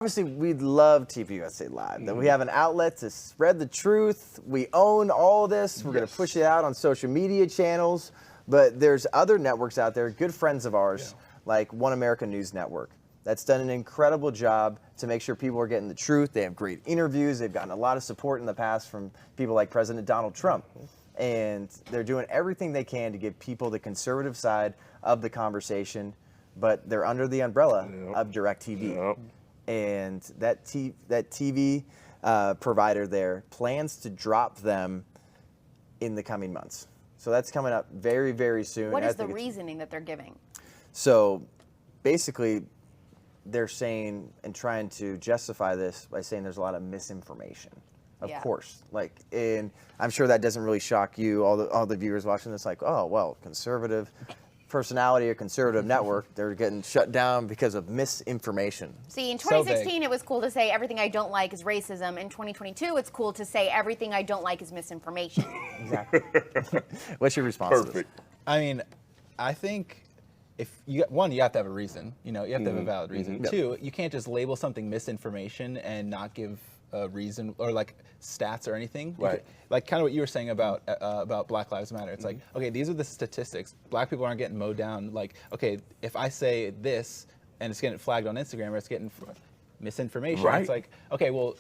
Obviously, we love TV USA Live. That we have an outlet to spread the truth. We own all this. We're going to push it out on social media channels. But there's other networks out there, good friends of ours, like One America News Network, that's done an incredible job to make sure people are getting the truth. They have great interviews. They've gotten a lot of support in the past from people like President Donald Trump. And they're doing everything they can to give people the conservative side of the conversation, but they're under the umbrella of DirecTV. And that TV provider there plans to drop them in the coming months. So that's coming up very, very soon. What is the reasoning that they're giving? So basically, they're saying and trying to justify this by saying there's a lot of misinformation. Of course, and I'm sure that doesn't really shock you, all the viewers watching this, like, oh, well, conservative personality or conservative network, they're getting shut down because of misinformation. See, in 2016, it was cool to say everything I don't like is racism. In 2022, it's cool to say everything I don't like is misinformation. Exactly. What's your response to this? I mean, I think if you have to have a reason. You know, you have to have a valid reason. Two, you can't just label something misinformation and not give a reason or like stats or anything. Right. Like kind of what you were saying about Black Lives Matter. It's like, okay, these are the statistics. Black people aren't getting mowed down. Like, okay, if I say this and it's getting flagged on Instagram or it's getting misinformation, it's like, okay, well,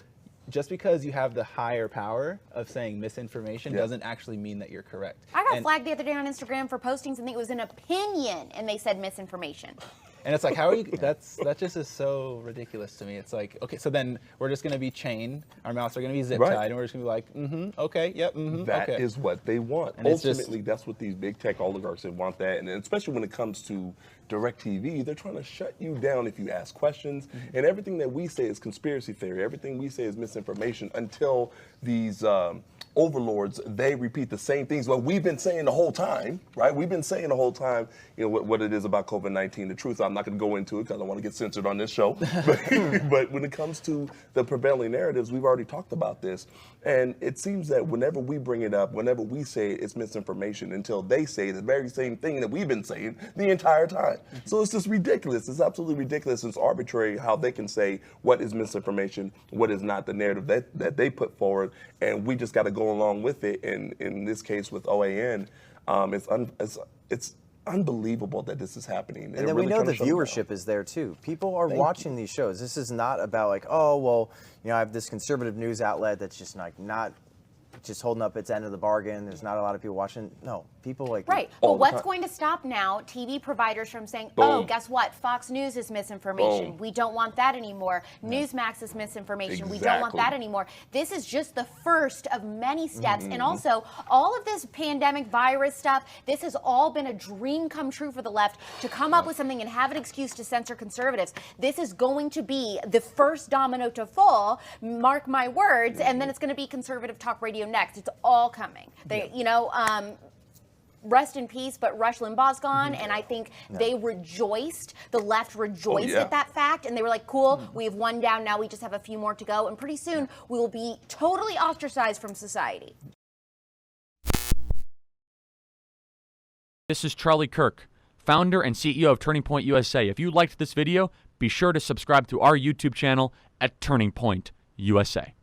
just because you have the higher power of saying misinformation doesn't actually mean that you're correct. I got flagged the other day on Instagram for posting something. It was an opinion, and they said misinformation. And it's like, how are you? That just is so ridiculous to me. It's like, okay, so then we're just going to be chained. Our mouths are going to be zip tied, and we're just going to be like, okay, yep, That is what they want. And ultimately, that's what these big tech oligarchs, they want that. And especially when it comes to DirecTV, they're trying to shut you down if you ask questions. And everything that we say is conspiracy theory. Everything we say is misinformation until these overlords, they repeat the same things. Well, we've been saying the whole time, right? We've been saying the whole time, you know, what it is about COVID-19. The truth, I'm not going to go into it because I don't want to get censored on this show. But when it comes to the prevailing narratives, we've already talked about this. And it seems that whenever we bring it up, whenever we say it's misinformation, until they say the very same thing that we've been saying the entire time. So it's just ridiculous. It's absolutely ridiculous. It's arbitrary how they can say what is misinformation, what is not, the narrative that they put forward, and we just got to go along with it. And in this case with Oann, it's unbelievable that this is happening. And then we know the viewership is there too. People are watching these shows. This is not about like, oh, well, you know, I have this conservative news outlet that's just like not just holding up its end of the bargain. There's not a lot of people watching. No, people like But what's going to stop now TV providers from saying, oh, guess what? Fox News is misinformation. We don't want that anymore. Newsmax is misinformation. We don't want that anymore. This is just the first of many steps. And also, all of this pandemic virus stuff, this has all been a dream come true for the left to come up with something and have an excuse to censor conservatives. This is going to be the first domino to fall, mark my words, and then it's going to be conservative talk radio next. It's all coming. They, you know, rest in peace, but Rush Limbaugh's gone, and I think they rejoiced, the left rejoiced at that fact, and they were like, cool, we have one down, now we just have a few more to go, and pretty soon we will be totally ostracized from society. This is Charlie Kirk, founder and CEO of Turning Point USA. If you liked this video, be sure to subscribe to our YouTube channel at Turning Point USA.